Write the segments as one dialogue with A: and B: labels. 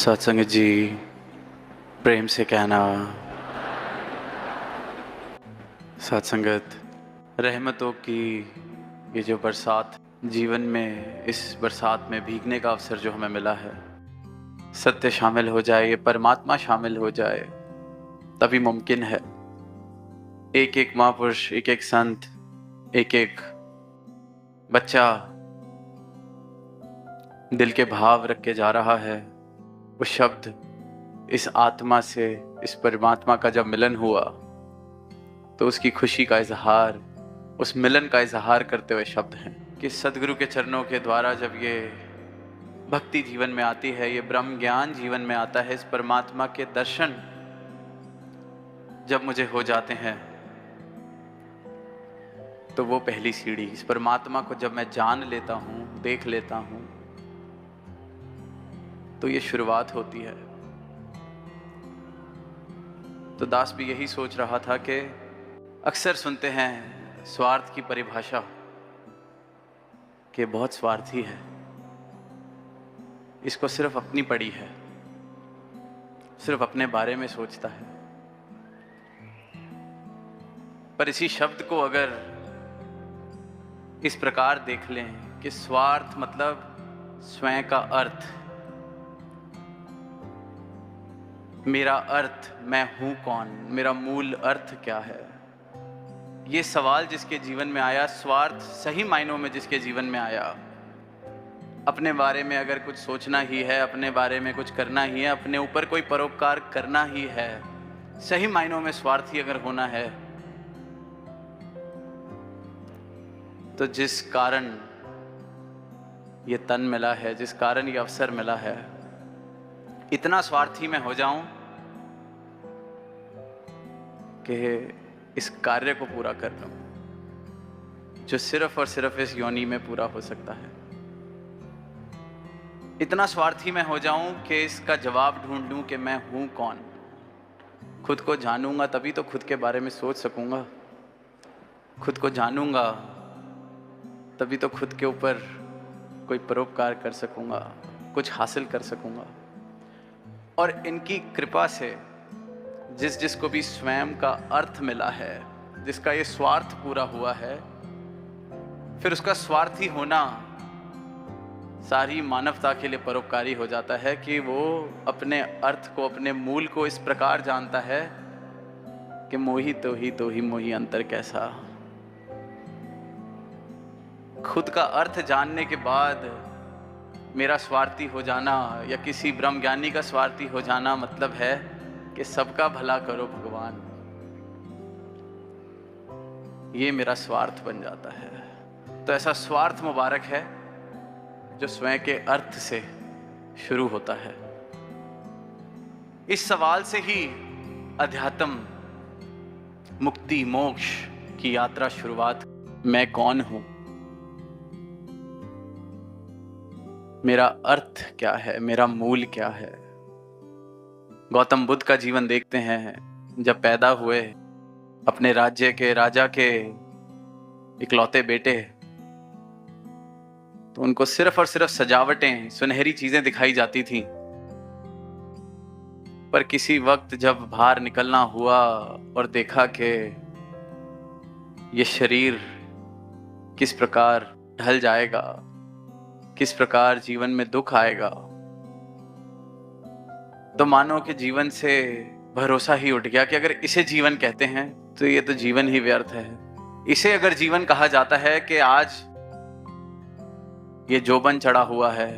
A: सत्संग जी, प्रेम से कहना सत्संगत, रहमतों की ये जो बरसात जीवन में, इस बरसात में भीगने का अवसर जो हमें मिला है, सत्य शामिल हो जाए, ये परमात्मा शामिल हो जाए, तभी मुमकिन है। एक एक महापुरुष, एक एक संत, एक एक बच्चा दिल के भाव रख के जा रहा है। वो शब्द इस आत्मा से, इस परमात्मा का जब मिलन हुआ तो उसकी खुशी का इजहार, उस मिलन का इजहार करते हुए शब्द हैं कि सदगुरु के चरणों के द्वारा जब ये भक्ति जीवन में आती है, ये ब्रह्म ज्ञान जीवन में आता है, इस परमात्मा के दर्शन जब मुझे हो जाते हैं, तो वो पहली सीढ़ी, इस परमात्मा को जब मैं जान लेता हूँ, देख लेता हूँ, तो ये शुरुआत होती है। तो दास भी यही सोच रहा था कि अक्सर सुनते हैं स्वार्थ की परिभाषा कि बहुत स्वार्थी है, इसको सिर्फ अपनी पड़ी है, सिर्फ अपने बारे में सोचता है। पर इसी शब्द को अगर इस प्रकार देख लें कि स्वार्थ मतलब स्वयं का अर्थ, मेरा अर्थ, मैं हूं कौन, मेरा मूल अर्थ क्या है, ये सवाल जिसके जीवन में आया, स्वार्थ सही मायनों में जिसके जीवन में आया, अपने बारे में अगर कुछ सोचना ही है, अपने बारे में कुछ करना ही है, अपने ऊपर कोई परोपकार करना ही है, सही मायनों में स्वार्थी अगर होना है, तो जिस कारण ये तन मिला है, जिस कारण ये अवसर मिला है, इतना स्वार्थी मैं हो जाऊं कि इस कार्य को पूरा कर लूं जो सिर्फ और सिर्फ इस योनि में पूरा हो सकता है। इतना स्वार्थी मैं हो जाऊं कि इसका जवाब ढूंढ लूं कि मैं हूं कौन। खुद को जानूंगा तभी तो खुद के बारे में सोच सकूंगा, खुद को जानूंगा तभी तो खुद के ऊपर कोई परोपकार कर सकूंगा, कुछ हासिल कर सकूंगा। और इनकी कृपा से जिस जिसको भी स्वयं का अर्थ मिला है, जिसका ये स्वार्थ पूरा हुआ है, फिर उसका स्वार्थी होना सारी मानवता के लिए परोपकारी हो जाता है कि वो अपने अर्थ को, अपने मूल को इस प्रकार जानता है कि मोही तो ही मोही अंतर कैसा। खुद का अर्थ जानने के बाद मेरा स्वार्थी हो जाना या किसी ब्रह्म ज्ञानी का स्वार्थी हो जाना मतलब है कि सबका भला करो भगवान, ये मेरा स्वार्थ बन जाता है। तो ऐसा स्वार्थ मुबारक है जो स्वयं के अर्थ से शुरू होता है। इस सवाल से ही अध्यात्म, मुक्ति, मोक्ष की यात्रा शुरुआत। मैं कौन हूं, मेरा अर्थ क्या है, मेरा मूल क्या है। गौतम बुद्ध का जीवन देखते हैं, जब पैदा हुए, अपने राज्य के राजा के इकलौते बेटे, तो उनको सिर्फ और सिर्फ सजावटें, सुनहरी चीजें दिखाई जाती थीं। पर किसी वक्त जब बाहर निकलना हुआ और देखा कि ये शरीर किस प्रकार ढल जाएगा, किस प्रकार जीवन में दुख आएगा, तो मानो कि जीवन से भरोसा ही उठ गया कि अगर इसे जीवन कहते हैं तो ये तो जीवन ही व्यर्थ है। इसे अगर जीवन कहा जाता है कि आज ये जोबन चढ़ा हुआ है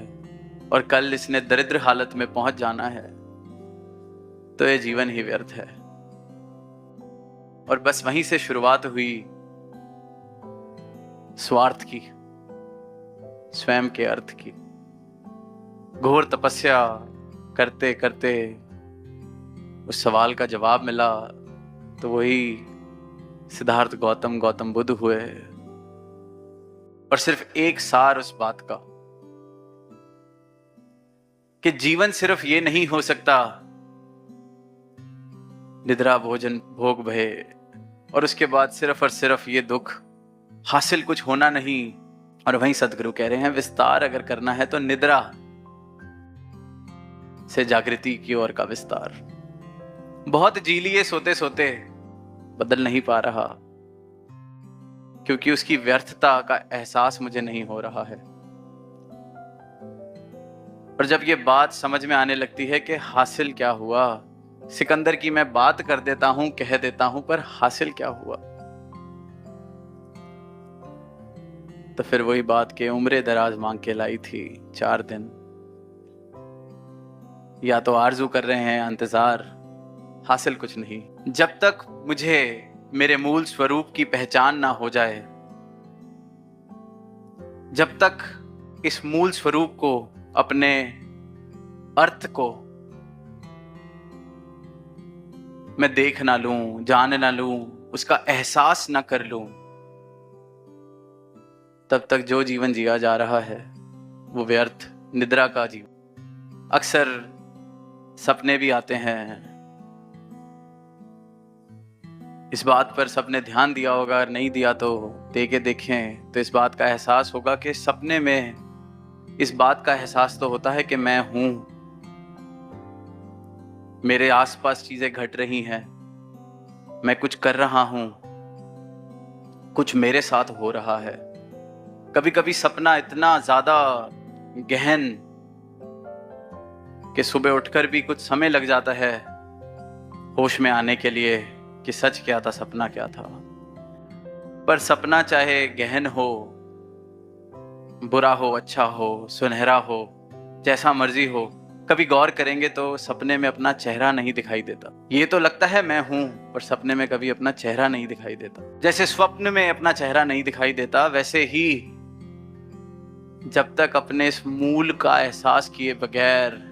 A: और कल इसने दरिद्र हालत में पहुंच जाना है, तो ये जीवन ही व्यर्थ है। और बस वहीं से शुरुआत हुई स्वार्थ की, स्वयं के अर्थ की। घोर तपस्या करते करते उस सवाल का जवाब मिला, तो वही सिद्धार्थ गौतम बुद्ध हुए। और सिर्फ एक सार उस बात का कि जीवन सिर्फ ये नहीं हो सकता, निद्रा भोजन भोग भय, और उसके बाद सिर्फ और सिर्फ ये दुख, हासिल कुछ होना नहीं। और वहीं सदगुरु कह रहे हैं विस्तार अगर करना है तो निद्रा, से जागृति की ओर का विस्तार। बहुत जी लिए सोते सोते, बदल नहीं पा रहा, क्योंकि उसकी व्यर्थता का एहसास मुझे नहीं हो रहा है। और जब ये बात समझ में आने लगती है कि हासिल क्या हुआ, सिकंदर की मैं बात कर देता हूं, कह देता हूं, पर हासिल क्या हुआ, तो फिर वही बात के उम्रे दराज मांग के लाई थी 4 दिन। या तो आरजू कर रहे हैं इंतजार, हासिल कुछ नहीं। जब तक मुझे मेरे मूल स्वरूप की पहचान ना हो जाए, जब तक इस मूल स्वरूप को, अपने अर्थ को मैं देख ना लूं, जान ना लूं, उसका एहसास ना कर लूं, तब तक जो जीवन जिया जा रहा है वो व्यर्थ, निद्रा का जीवन। अक्सर सपने भी आते हैं, इस बात पर सबने ध्यान दिया होगा, अगर नहीं दिया तो दे के देखें तो इस बात का एहसास होगा कि सपने में इस बात का एहसास तो होता है कि मैं हूं, मेरे आसपास चीजें घट रही हैं, मैं कुछ कर रहा हूं, कुछ मेरे साथ हो रहा है। कभी कभी सपना इतना ज्यादा गहन कि सुबह उठकर भी कुछ समय लग जाता है होश में आने के लिए कि सच क्या था, सपना क्या था। पर सपना चाहे गहन हो, बुरा हो, अच्छा हो, सुनहरा हो, जैसा मर्जी हो, कभी गौर करेंगे तो सपने में अपना चेहरा नहीं दिखाई देता। ये तो लगता है मैं हूं, पर सपने में कभी अपना चेहरा नहीं दिखाई देता। जैसे स्वप्न में अपना चेहरा नहीं दिखाई देता, वैसे ही जब तक अपने इस मूल का एहसास किए बगैर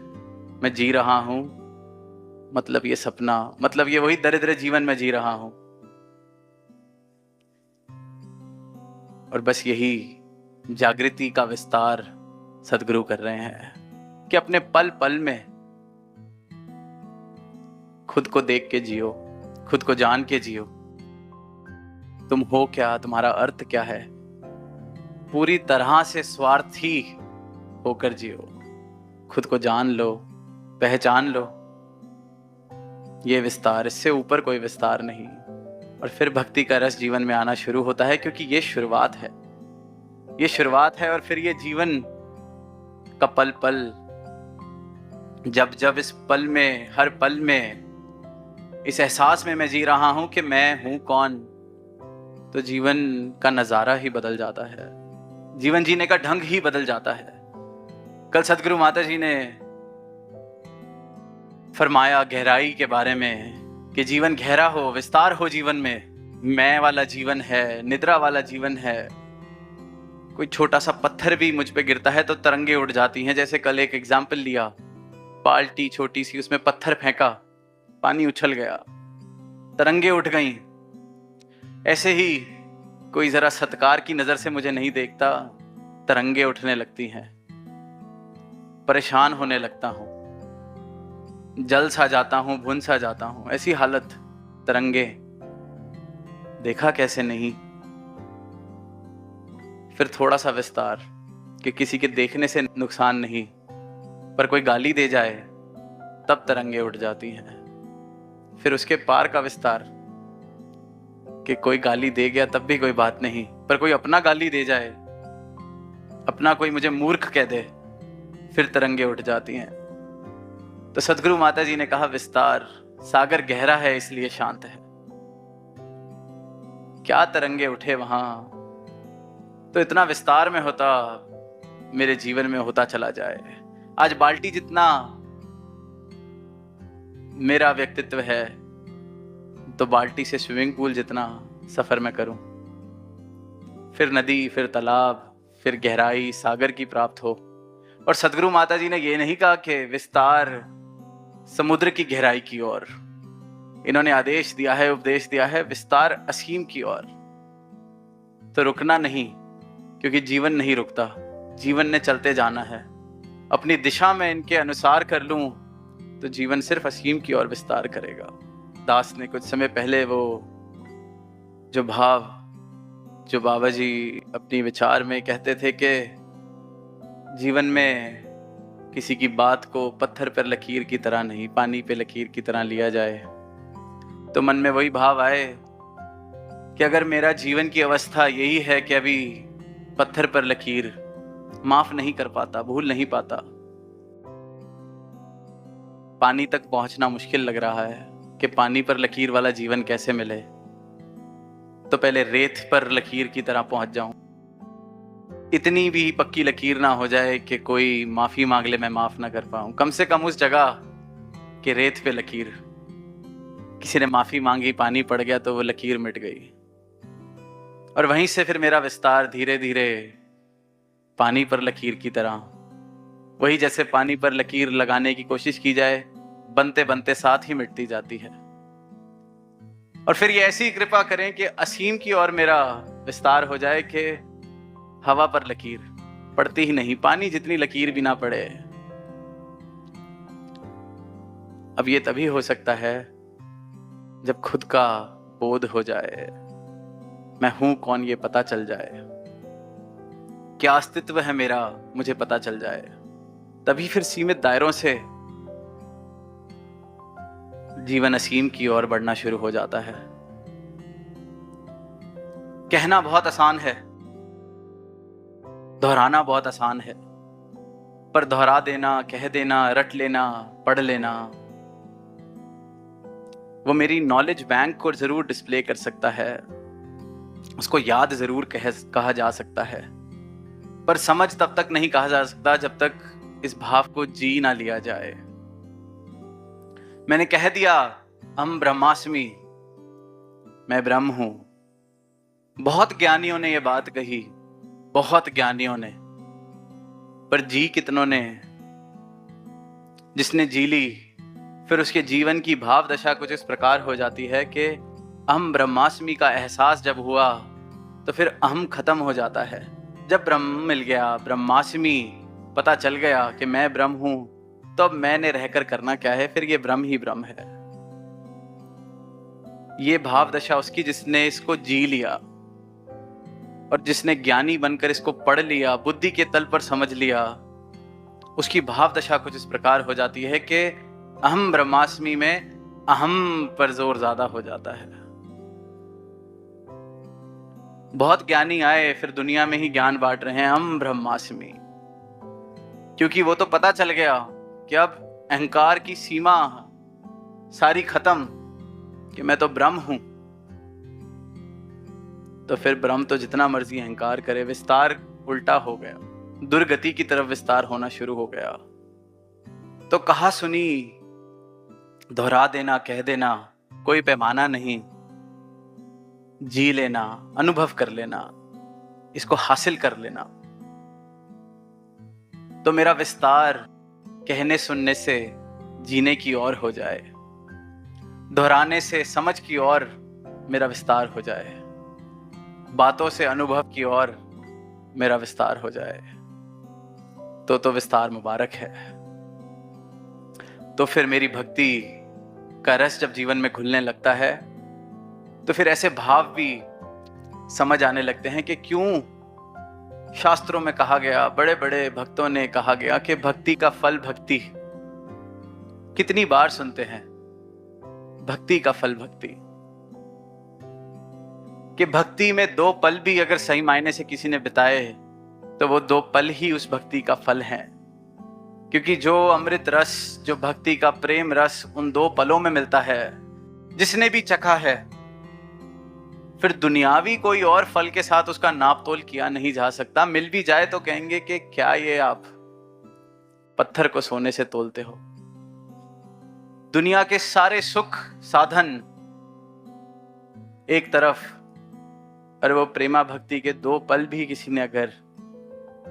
A: मैं जी रहा हूं, मतलब ये सपना, मतलब ये वही दरिद्र जीवन में जी रहा हूं। और बस यही जागृति का विस्तार सदगुरु कर रहे हैं कि अपने पल पल में खुद को देख के जियो, खुद को जान के जियो। तुम हो क्या, तुम्हारा अर्थ क्या है, पूरी तरह से स्वार्थी होकर जियो। खुद को जान लो, पहचान लो। ये विस्तार, इससे ऊपर कोई विस्तार नहीं। और फिर भक्ति का रस जीवन में आना शुरू होता है, क्योंकि ये शुरुआत है, ये शुरुआत है। और फिर ये जीवन का पल पल, जब जब इस पल में, हर पल में इस एहसास में मैं जी रहा हूं कि मैं हूं कौन, तो जीवन का नजारा ही बदल जाता है, जीवन जीने का ढंग ही बदल जाता है। कल सदगुरु माता जी ने फरमाया गहराई के बारे में कि जीवन गहरा हो, विस्तार हो जीवन में। मैं वाला जीवन है, निद्रा वाला जीवन है। कोई छोटा सा पत्थर भी मुझ पे गिरता है तो तरंगे उड़ जाती हैं। जैसे कल एक एग्जाम्पल लिया, बाल्टी छोटी सी, उसमें पत्थर फेंका, पानी उछल गया, तरंगे उठ गईं। ऐसे ही कोई जरा सत्कार की नजर से मुझे नहीं देखता, तरंगे उठने लगती हैं, परेशान होने लगता हूं, जल सा जाता हूं, भुन सा जाता हूं। ऐसी हालत, तरंगे, देखा कैसे नहीं। फिर थोड़ा सा विस्तार कि किसी के देखने से नुकसान नहीं, पर कोई गाली दे जाए तब तरंगे उठ जाती हैं। फिर उसके पार का विस्तार कि कोई गाली दे गया तब भी कोई बात नहीं, पर कोई अपना गाली दे जाए, अपना कोई मुझे मूर्ख कह दे, फिर तरंगे उठ जाती हैं। तो सदगुरु माता जी ने कहा विस्तार, सागर गहरा है इसलिए शांत है। क्या तरंगे उठे वहां, तो इतना विस्तार में होता, मेरे जीवन में होता चला जाए। आज बाल्टी जितना मेरा व्यक्तित्व है, तो बाल्टी से स्विमिंग पूल जितना सफर में करूं, फिर नदी, फिर तालाब, फिर गहराई सागर की प्राप्त हो। और सदगुरु माता जी ने ये नहीं कहा कि विस्तार समुद्र की गहराई की ओर, इन्होंने आदेश दिया है, उपदेश दिया है विस्तार असीम की ओर। तो रुकना नहीं, क्योंकि जीवन नहीं रुकता, जीवन ने चलते जाना है। अपनी दिशा में इनके अनुसार कर लूं तो जीवन सिर्फ असीम की ओर विस्तार करेगा। दास ने कुछ समय पहले वो जो भाव, जो बाबा जी अपनी विचार में कहते थे कि जीवन में किसी की बात को पत्थर पर लकीर की तरह नहीं, पानी पे लकीर की तरह लिया जाए, तो मन में वही भाव आए कि अगर मेरा जीवन की अवस्था यही है कि अभी पत्थर पर लकीर, माफ नहीं कर पाता, भूल नहीं पाता, पानी तक पहुंचना मुश्किल लग रहा है कि पानी पर लकीर वाला जीवन कैसे मिले, तो पहले रेत पर लकीर की तरह पहुंच जाऊं। इतनी भी पक्की लकीर ना हो जाए कि कोई माफी मांग ले, मैं माफ ना कर पाऊं, कम से कम उस जगह कि रेत पे लकीर, किसी ने माफी मांगी, पानी पड़ गया तो वो लकीर मिट गई। और वहीं से फिर मेरा विस्तार धीरे धीरे पानी पर लकीर की तरह, वही जैसे पानी पर लकीर लगाने की कोशिश की जाए, बनते बनते साथ ही मिटती जाती है। और फिर ये ऐसी कृपा करें कि असीम की ओर मेरा विस्तार हो जाए कि हवा पर लकीर पड़ती ही नहीं, पानी जितनी लकीर भी ना पड़े। अब ये तभी हो सकता है जब खुद का बोध हो जाए, मैं हूं कौन ये पता चल जाए, क्या अस्तित्व है मेरा मुझे पता चल जाए। तभी फिर सीमित दायरों से जीवन असीम की ओर बढ़ना शुरू हो जाता है। कहना बहुत आसान है, दोहराना बहुत आसान है, पर दोहरा देना, कह देना, रट लेना, पढ़ लेना, वो मेरी नॉलेज बैंक को जरूर डिस्प्ले कर सकता है, उसको याद जरूर कहा जा सकता है, पर समझ तब तक नहीं कहा जा सकता जब तक इस भाव को जी ना लिया जाए। मैंने कह दिया हम ब्रह्मास्मि, मैं ब्रह्म हूं। बहुत ज्ञानियों ने यह बात कही, बहुत ज्ञानियों ने, पर जी कितनों ने। जिसने जी ली फिर उसके जीवन की भाव दशा कुछ इस प्रकार हो जाती है कि अहम ब्रह्मास्मि का एहसास जब हुआ तो फिर अहम खत्म हो जाता है। जब ब्रह्म मिल गया, ब्रह्मास्मि पता चल गया कि मैं ब्रह्म हूं, तो अब मैंने रहकर करना क्या है, फिर ये ब्रह्म ही ब्रह्म है। ये भाव दशा उसकी जिसने इसको जी लिया और जिसने ज्ञानी बनकर इसको पढ़ लिया, बुद्धि के तल पर समझ लिया, उसकी भाव दशा कुछ इस प्रकार हो जाती है कि अहम ब्रह्मास्मि में अहम पर जोर ज्यादा हो जाता है। बहुत ज्ञानी आए फिर दुनिया में ही ज्ञान बांट रहे हैं अहम ब्रह्मास्मि, क्योंकि वो तो पता चल गया कि अब अहंकार की सीमा सारी खत्म, कि मैं तो ब्रह्म हूं। तो फिर ब्रह्म तो जितना मर्जी अहंकार करे, विस्तार उल्टा हो गया, दुर्गति की तरफ विस्तार होना शुरू हो गया। तो कहा सुनी, दोहरा देना, कह देना, कोई पैमाना नहीं, जी लेना, अनुभव कर लेना, इसको हासिल कर लेना, तो मेरा विस्तार कहने सुनने से जीने की ओर हो जाए, दोहराने से समझ की ओर मेरा विस्तार हो जाए, बातों से अनुभव की ओर मेरा विस्तार हो जाए, तो विस्तार मुबारक है। तो फिर मेरी भक्ति का रस जब जीवन में घुलने लगता है तो फिर ऐसे भाव भी समझ आने लगते हैं कि क्यों शास्त्रों में कहा गया, बड़े बड़े भक्तों ने कहा गया कि भक्ति का फल भक्ति। कितनी बार सुनते हैं भक्ति का फल भक्ति, कि भक्ति में 2 पल भी अगर सही मायने से किसी ने बिताए तो वो 2 पल ही उस भक्ति का फल है। क्योंकि जो अमृत रस, जो भक्ति का प्रेम रस उन 2 पलों में मिलता है, जिसने भी चखा है, फिर दुनियावी कोई और फल के साथ उसका नाप तोल किया नहीं जा सकता। मिल भी जाए तो कहेंगे कि क्या ये आप पत्थर को सोने से तोलते हो। दुनिया के सारे सुख साधन एक तरफ, और वो प्रेमा भक्ति के 2 पल भी किसी ने अगर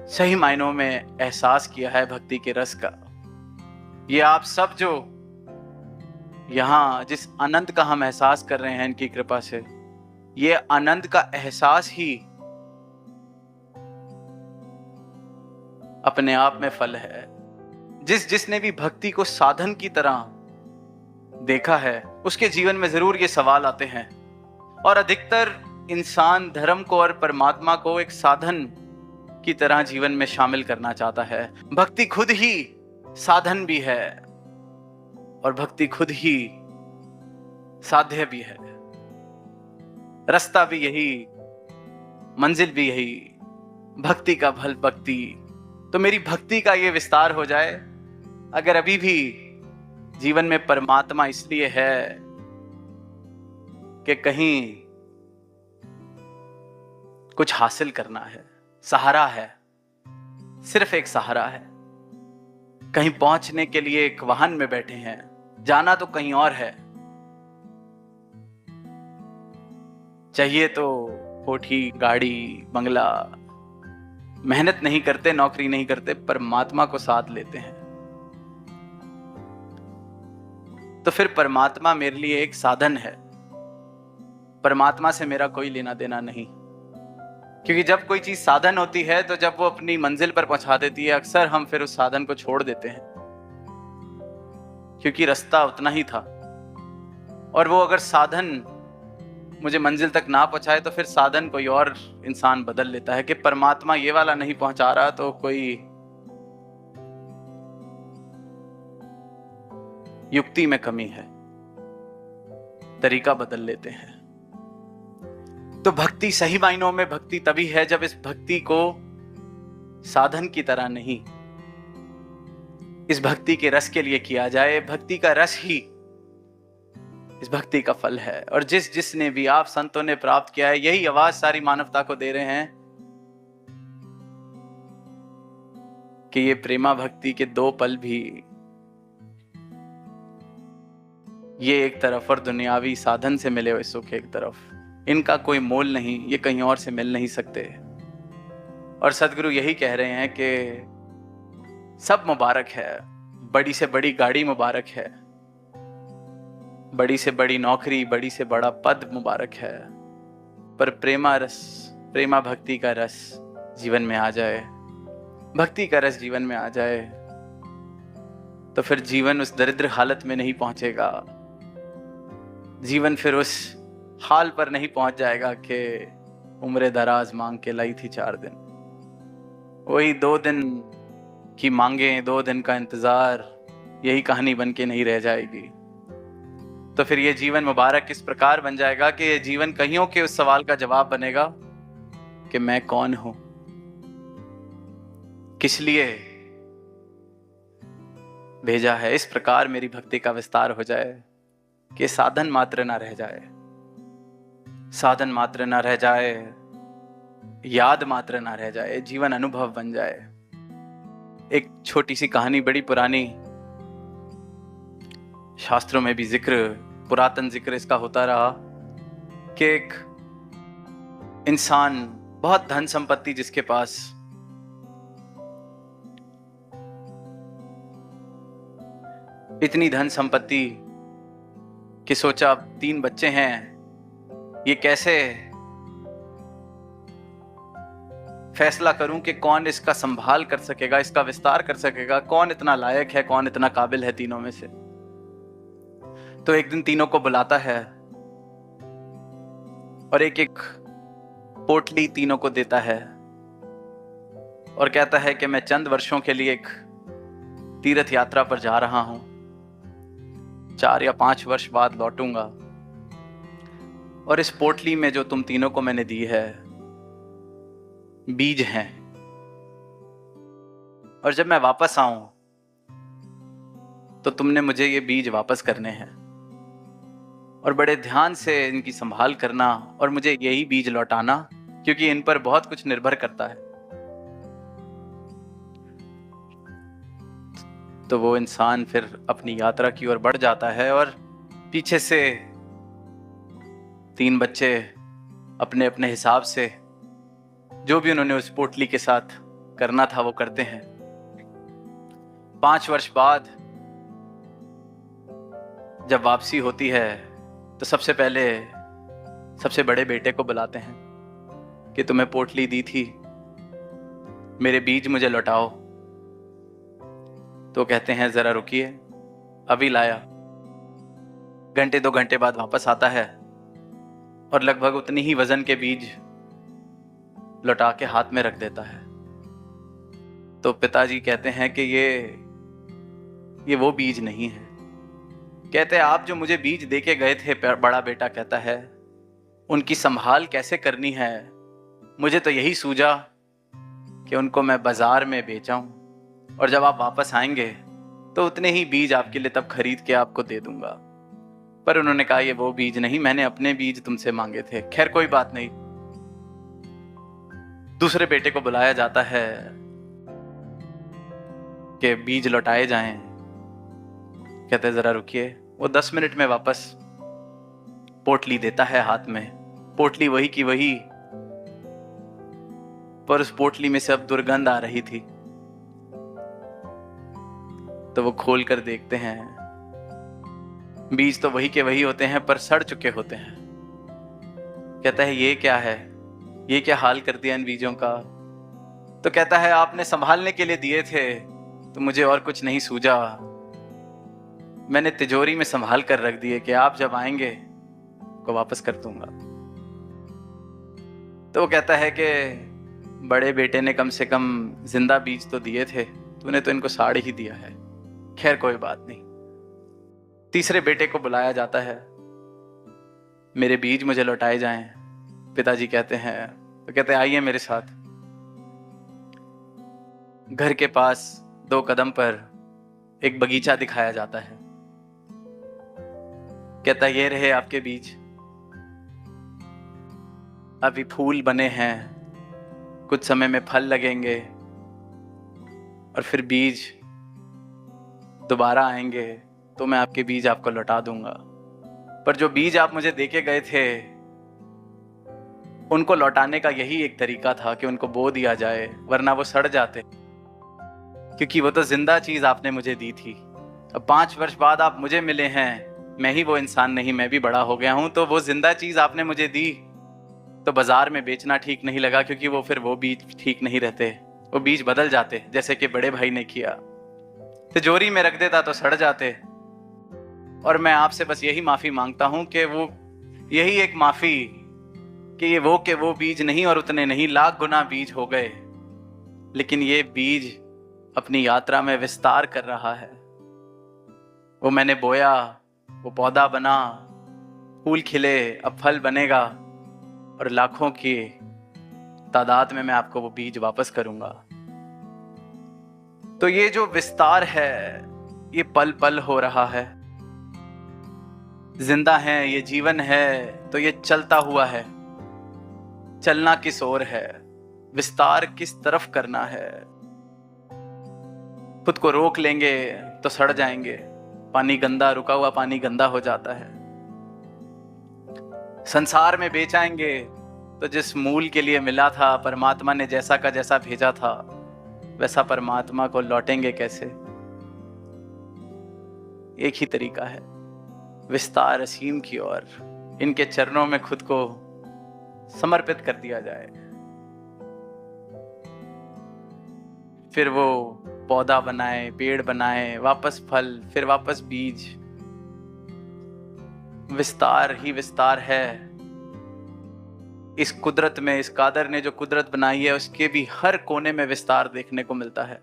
A: सही मायनों में एहसास किया है भक्ति के रस का, ये आप सब जो यहां जिस आनंद का हम एहसास कर रहे हैं इनकी कृपा से, ये आनंद का एहसास ही अपने आप में फल है। जिसने भी भक्ति को साधन की तरह देखा है उसके जीवन में जरूर ये सवाल आते हैं, और अधिकतर इंसान धर्म को और परमात्मा को एक साधन की तरह जीवन में शामिल करना चाहता है। भक्ति खुद ही साधन भी है और भक्ति खुद ही साध्य भी है। रास्ता भी यही, मंजिल भी यही, भक्ति का फल भक्ति। तो मेरी भक्ति का ये विस्तार हो जाए। अगर अभी भी जीवन में परमात्मा इसलिए है कि कहीं कुछ हासिल करना है, सहारा है, सिर्फ एक सहारा है, कहीं पहुंचने के लिए एक वाहन में बैठे हैं, जाना तो कहीं और है, चाहिए तो कोठी, गाड़ी, बंगला, मेहनत नहीं करते, नौकरी नहीं करते, परमात्मा को साथ लेते हैं। तो फिर परमात्मा मेरे लिए एक साधन है। परमात्मा से मेरा कोई लेना देना नहीं, क्योंकि जब कोई चीज साधन होती है तो जब वो अपनी मंजिल पर पहुंचा देती है, अक्सर हम फिर उस साधन को छोड़ देते हैं, क्योंकि रास्ता उतना ही था। और वो अगर साधन मुझे मंजिल तक ना पहुंचाए तो फिर साधन कोई और इंसान बदल लेता है कि परमात्मा ये वाला नहीं पहुंचा रहा तो कोई युक्ति में कमी है, तरीका बदल लेते हैं। तो भक्ति सही मायनों में भक्ति तभी है जब इस भक्ति को साधन की तरह नहीं, इस भक्ति के रस के लिए किया जाए। भक्ति का रस ही इस भक्ति का फल है। और जिसने भी आप संतों ने प्राप्त किया है, यही आवाज सारी मानवता को दे रहे हैं कि ये प्रेमा भक्ति के दो पल भी, ये एक तरफ और दुनियावी साधन से मिले हुए सुख एक तरफ, इनका कोई मोल नहीं, ये कहीं और से मिल नहीं सकते। और सदगुरु यही कह रहे हैं कि सब मुबारक है, बड़ी से बड़ी गाड़ी मुबारक है, बड़ी से बड़ी नौकरी, बड़ी से बड़ा पद मुबारक है, पर प्रेमा रस, प्रेमा भक्ति का रस जीवन में आ जाए, भक्ति का रस जीवन में आ जाए, तो फिर जीवन उस दरिद्र हालत में नहीं पहुंचेगा। जीवन फिर उस हाल पर नहीं पहुंच जाएगा कि उम्र दराज मांग के लाई थी 4 दिन। वही 2 दिन की मांगे, 2 दिन का इंतजार, यही कहानी बन के नहीं रह जाएगी। तो फिर ये जीवन मुबारक इस प्रकार बन जाएगा कि ये जीवन कहियों के उस सवाल का जवाब बनेगा कि मैं कौन हूं, किस लिए भेजा है। इस प्रकार मेरी भक्ति का विस्तार हो जाए कि साधन मात्र ना रह जाए, साधन मात्र ना रह जाए, याद मात्र ना रह जाए, जीवन अनुभव बन जाए। एक छोटी सी कहानी, बड़ी पुरानी, शास्त्रों में भी जिक्र, पुरातन जिक्र इसका होता रहा कि एक इंसान, बहुत धन संपत्ति जिसके पास, इतनी धन संपत्ति कि सोचा अब 3 बच्चे हैं, ये कैसे फैसला करूं कि कौन इसका संभाल कर सकेगा, इसका विस्तार कर सकेगा, कौन इतना लायक है, कौन इतना काबिल है तीनों में से। तो एक दिन तीनों को बुलाता है और एक एक पोटली तीनों को देता है और कहता है कि मैं चंद वर्षों के लिए एक तीर्थ यात्रा पर जा रहा हूं, 4 या 5 वर्ष बाद लौटूंगा, और इस पोटली में जो तुम तीनों को मैंने दी है बीज हैं, और जब मैं वापस आऊं तो तुमने मुझे ये बीज वापस करने हैं और बड़े ध्यान से इनकी संभाल करना और मुझे यही बीज लौटाना, क्योंकि इन पर बहुत कुछ निर्भर करता है। तो वो इंसान फिर अपनी यात्रा की ओर बढ़ जाता है और पीछे से 3 बच्चे अपने अपने हिसाब से जो भी उन्होंने उस पोटली के साथ करना था वो करते हैं। 5 वर्ष बाद जब वापसी होती है तो सबसे पहले सबसे बड़े बेटे को बुलाते हैं कि तुम्हें पोटली दी थी, मेरे बीज मुझे लौटाओ। तो कहते हैं जरा रुकिए, अभी लाया। घंटे 2 घंटे बाद वापस आता है और लगभग उतनी ही वजन के बीज लौटा के हाथ में रख देता है। तो पिताजी कहते हैं कि ये ये वो बीज नहीं है। कहते हैं आप जो मुझे बीज दे के गए थे, बड़ा बेटा कहता है, उनकी संभाल कैसे करनी है, मुझे तो यही सूझा कि उनको मैं बाजार में बेचाऊं, और जब आप वापस आएंगे तो उतने ही बीज आपके लिए तब खरीद के आपको दे दूंगा। पर उन्होंने कहा ये वो बीज नहीं, मैंने अपने बीज तुमसे मांगे थे। खैर कोई बात नहीं। दूसरे बेटे को बुलाया जाता है कि बीज लौटाए जाएं। कहते हैं जरा रुकिए। वो 10 मिनट में वापस पोटली देता है हाथ में। पोटली वही की वही, पर उस पोटली में से अब दुर्गंध आ रही थी। तो वो खोल कर देखते हैं, बीज तो वही के वही होते हैं पर सड़ चुके होते हैं। कहता है ये क्या है, ये क्या हाल कर दिया इन बीजों का। तो कहता है आपने संभालने के लिए दिए थे तो मुझे और कुछ नहीं सूझा, मैंने तिजोरी में संभाल कर रख दिए कि आप जब आएंगे को वापस कर दूंगा। तो वो कहता है कि बड़े बेटे ने कम से कम जिंदा बीज तो दिए थे, तूने तो इनको साड़ ही दिया है। खैर कोई बात नहीं। तीसरे बेटे को बुलाया जाता है, मेरे बीज मुझे लौटाए जाएं। पिताजी कहते हैं, तो कहते हैं आइए मेरे साथ। घर के पास 2 कदम पर एक बगीचा दिखाया जाता है। कहता है ये रहे आपके बीज, अभी फूल बने हैं, कुछ समय में फल लगेंगे और फिर बीज दोबारा आएंगे तो मैं आपके बीज आपको लौटा दूंगा। पर जो बीज आप मुझे देके गए थे उनको लौटाने का यही एक तरीका था कि उनको बो दिया जाए, वरना वो सड़ जाते, क्योंकि वो तो जिंदा चीज आपने मुझे दी थी। अब 5 वर्ष बाद आप मुझे मिले हैं, मैं ही वो इंसान नहीं, मैं भी बड़ा हो गया हूं, तो वो जिंदा चीज आपने मुझे दी तो बाजार में बेचना ठीक नहीं लगा, क्योंकि वो फिर वो बीज ठीक नहीं रहते, वो बीज बदल जाते, जैसे कि बड़े भाई ने किया। तिजोरी में रख देता तो सड़ जाते। और मैं आपसे बस यही माफी मांगता हूं कि वो यही एक माफी कि ये वो बीज नहीं और उतने नहीं, लाख गुना बीज हो गए, लेकिन ये बीज अपनी यात्रा में विस्तार कर रहा है। वो मैंने बोया, वो पौधा बना, फूल खिले, अब फल बनेगा और लाखों की तादाद में मैं आपको वो बीज वापस करूंगा। तो ये जो विस्तार है ये पल पल हो रहा है। जिंदा है, ये जीवन है तो ये चलता हुआ है। चलना किस ओर है, विस्तार किस तरफ करना है। खुद को रोक लेंगे तो सड़ जाएंगे। पानी गंदा, रुका हुआ पानी गंदा हो जाता है। संसार में बेचाएंगे तो जिस मूल के लिए मिला था, परमात्मा ने जैसा का जैसा भेजा था वैसा परमात्मा को लौटेंगे कैसे। एक ही तरीका है, विस्तार असीम की ओर। इनके चरणों में खुद को समर्पित कर दिया जाए। फिर वो पौधा बनाए, पेड़ बनाए, वापस फल, फिर वापस बीज। विस्तार ही विस्तार है। इस कुदरत में, इस कादर ने जो कुदरत बनाई है उसके भी हर कोने में विस्तार देखने को मिलता है।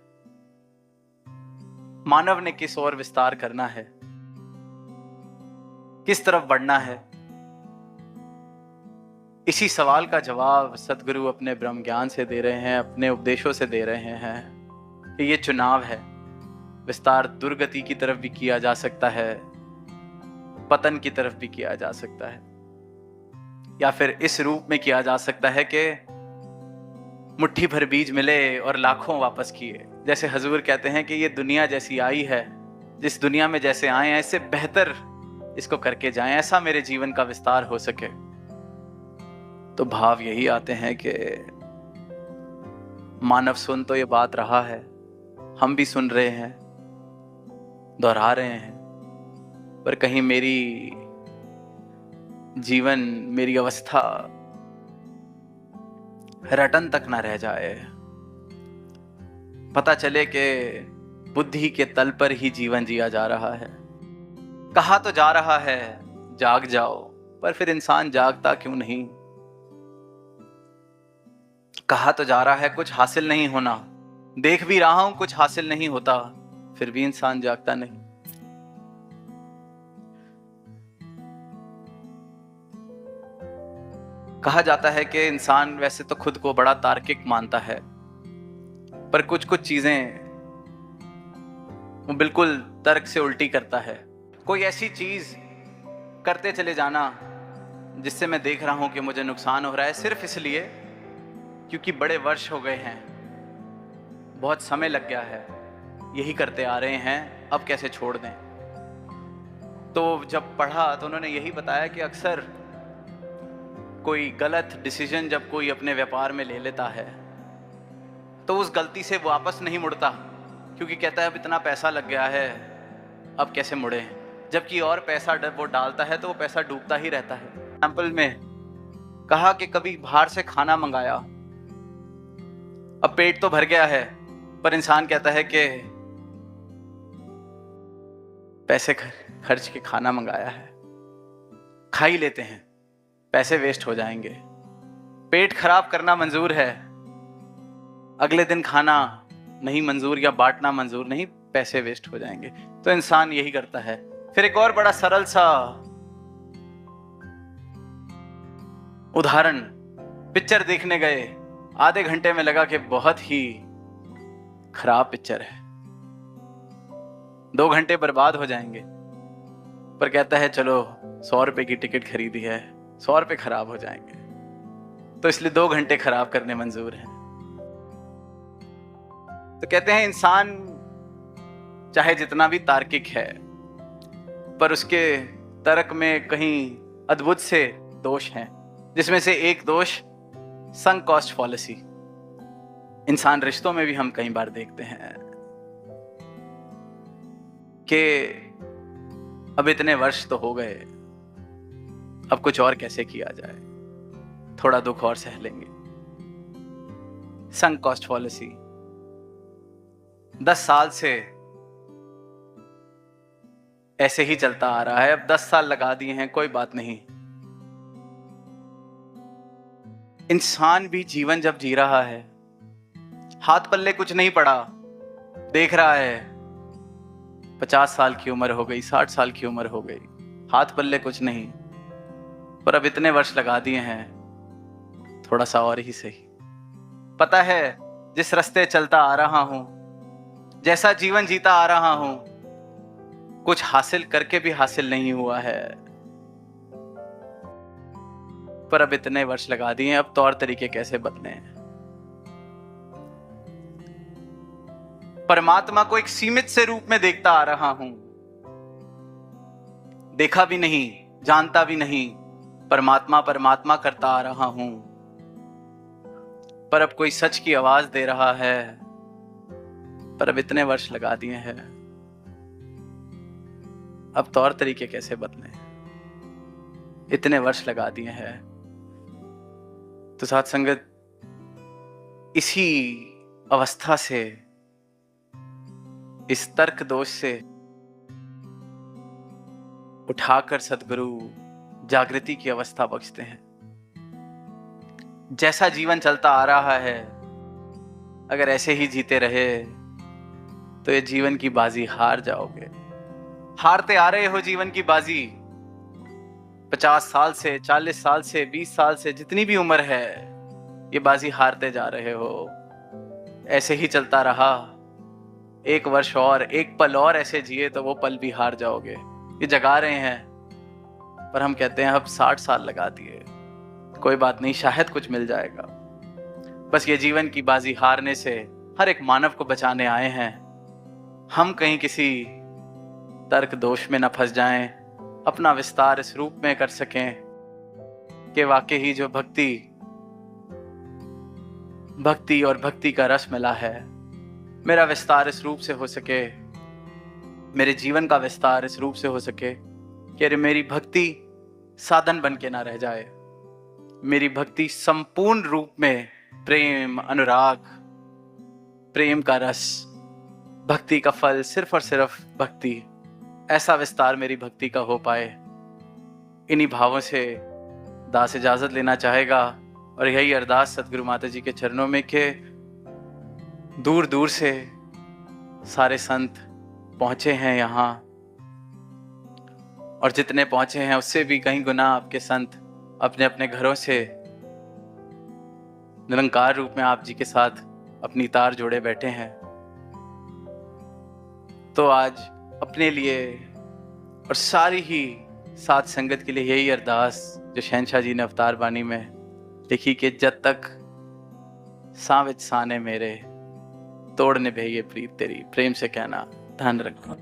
A: मानव ने किस ओर विस्तार करना है, किस तरफ बढ़ना है, इसी सवाल का जवाब सदगुरु अपने ब्रह्म ज्ञान से दे रहे हैं, अपने उपदेशों से दे रहे हैं कि ये चुनाव है। विस्तार दुर्गति की तरफ भी किया जा सकता है, पतन की तरफ भी किया जा सकता है, या फिर इस रूप में किया जा सकता है कि मुट्ठी भर बीज मिले और लाखों वापस किए। जैसे हजूर कहते हैं कि ये दुनिया जैसी आई है, जिस दुनिया में जैसे आए हैं इससे बेहतर इसको करके जाएं, ऐसा मेरे जीवन का विस्तार हो सके। तो भाव यही आते हैं कि मानव सुन तो ये बात रहा है, हम भी सुन रहे हैं, दोहरा रहे हैं, पर कहीं मेरी जीवन, मेरी अवस्था रटन तक ना रह जाए। पता चले कि बुद्धि के तल पर ही जीवन जिया जा रहा है। कहा तो जा रहा है जाग जाओ, पर फिर इंसान जागता क्यों नहीं। कहा तो जा रहा है कुछ हासिल नहीं होना, देख भी रहा हूं कुछ हासिल नहीं होता, फिर भी इंसान जागता नहीं। कहा जाता है कि इंसान वैसे तो खुद को बड़ा तार्किक मानता है, पर कुछ कुछ चीजें वो बिल्कुल तर्क से उल्टी करता है। कोई ऐसी चीज करते चले जाना जिससे मैं देख रहा हूं कि मुझे नुकसान हो रहा है, सिर्फ इसलिए क्योंकि बड़े वर्ष हो गए हैं, बहुत समय लग गया है, यही करते आ रहे हैं, अब कैसे छोड़ दें। तो जब पढ़ा तो उन्होंने यही बताया कि अक्सर कोई गलत डिसीजन जब कोई अपने व्यापार में ले लेता है तो उस गलती से वापस नहीं मुड़ता, क्योंकि कहता है अब इतना पैसा लग गया है, अब कैसे मुड़े। जबकि और पैसा वो डालता है तो वो पैसा डूबता ही रहता है। एग्जाम्पल में कहा कि कभी बाहर से खाना मंगाया, अब पेट तो भर गया है, पर इंसान कहता है कि पैसे खर्च के खाना मंगाया है, खा ही लेते हैं, पैसे वेस्ट हो जाएंगे। पेट खराब करना मंजूर है, अगले दिन खाना नहीं मंजूर या बांटना मंजूर नहीं, पैसे वेस्ट हो जाएंगे। तो इंसान यही करता है। फिर एक और बड़ा सरल सा उदाहरण, पिक्चर देखने गए, आधे घंटे में लगा कि बहुत ही खराब पिक्चर है, 2 घंटे बर्बाद हो जाएंगे, पर कहता है चलो 100 रुपए की टिकट खरीदी है, 100 रुपए खराब हो जाएंगे, तो इसलिए 2 घंटे खराब करने मंजूर हैं। तो कहते हैं इंसान चाहे जितना भी तार्किक है, पर उसके तर्क में कहीं अद्भुत से दोष हैं, जिसमें से एक दोष संक कॉस्ट फॉलिसी। इंसान रिश्तों में भी हम कई बार देखते हैं कि अब इतने वर्ष तो हो गए, अब कुछ और कैसे किया जाए, थोड़ा दुख और सह लेंगे। संक कॉस्ट फॉलिसी 10 साल से ऐसे ही चलता आ रहा है, अब 10 साल लगा दिए हैं, कोई बात नहीं। इंसान भी जीवन जब जी रहा है, हाथ पल्ले कुछ नहीं पड़ा, देख रहा है 50 साल की उम्र हो गई, 60 साल की उम्र हो गई, हाथ पल्ले कुछ नहीं, पर अब इतने वर्ष लगा दिए हैं, थोड़ा सा और ही सही। पता है जिस रास्ते चलता आ रहा हूं, जैसा जीवन जीता आ रहा हूं, कुछ हासिल करके भी हासिल नहीं हुआ है, पर अब इतने वर्ष लगा दिए, अब तौर तरीके कैसे बदले। परमात्मा को एक सीमित से रूप में देखता आ रहा हूं, देखा भी नहीं, जानता भी नहीं, परमात्मा परमात्मा करता आ रहा हूं, पर अब कोई सच की आवाज दे रहा है, पर अब इतने वर्ष लगा दिए हैं, अब तौर तरीके कैसे बदले, इतने वर्ष लगा दिए हैं। तो साथ संगत, इसी अवस्था से, इस तर्क दोष से उठाकर सद्गुरु जागृति की अवस्था बख्शते हैं। जैसा जीवन चलता आ रहा है, अगर ऐसे ही जीते रहे तो ये जीवन की बाजी हार जाओगे। हारते आ रहे हो जीवन की बाजी, 50 साल से, 40 साल से, 20 साल से, जितनी भी उम्र है, ये बाजी हारते जा रहे हो। ऐसे ही चलता रहा, 1 वर्ष और, 1 पल और ऐसे जिए तो वो पल भी हार जाओगे। ये जगा रहे हैं, पर हम कहते हैं अब 60 साल लगा दिए, कोई बात नहीं, शायद कुछ मिल जाएगा। बस ये जीवन की बाजी हारने से हर एक मानव को बचाने आए हैं। हम कहीं किसी तर्क दोष में न फंस जाएं, अपना विस्तार इस रूप में कर सकें कि वाकई ही जो भक्ति और भक्ति का रस मिला है, मेरा विस्तार इस रूप से हो सके, मेरे जीवन का विस्तार इस रूप से हो सके कि अरे मेरी भक्ति साधन बन के ना रह जाए, मेरी भक्ति संपूर्ण रूप में प्रेम, अनुराग, प्रेम का रस, भक्ति का फल, सिर्फ और सिर्फ भक्ति, ऐसा विस्तार मेरी भक्ति का हो पाए। इन्हीं भावों से दास इजाजत लेना चाहेगा और यही अरदास सतगुरु माता जी के चरणों में कि दूर दूर से सारे संत पहुंचे हैं यहाँ, और जितने पहुंचे हैं उससे भी कहीं गुना आपके संत अपने अपने घरों से निरंकार रूप में आप जी के साथ अपनी तार जोड़े बैठे हैं। तो आज अपने लिए और सारी ही साथ संगत के लिए यही अरदास जो शहंशाह जी ने अवतार बानी में लिखी कि जब तक सावित साने मेरे तोड़ निभे ये प्रीत तेरी, प्रेम से कहना, ध्यान रखना।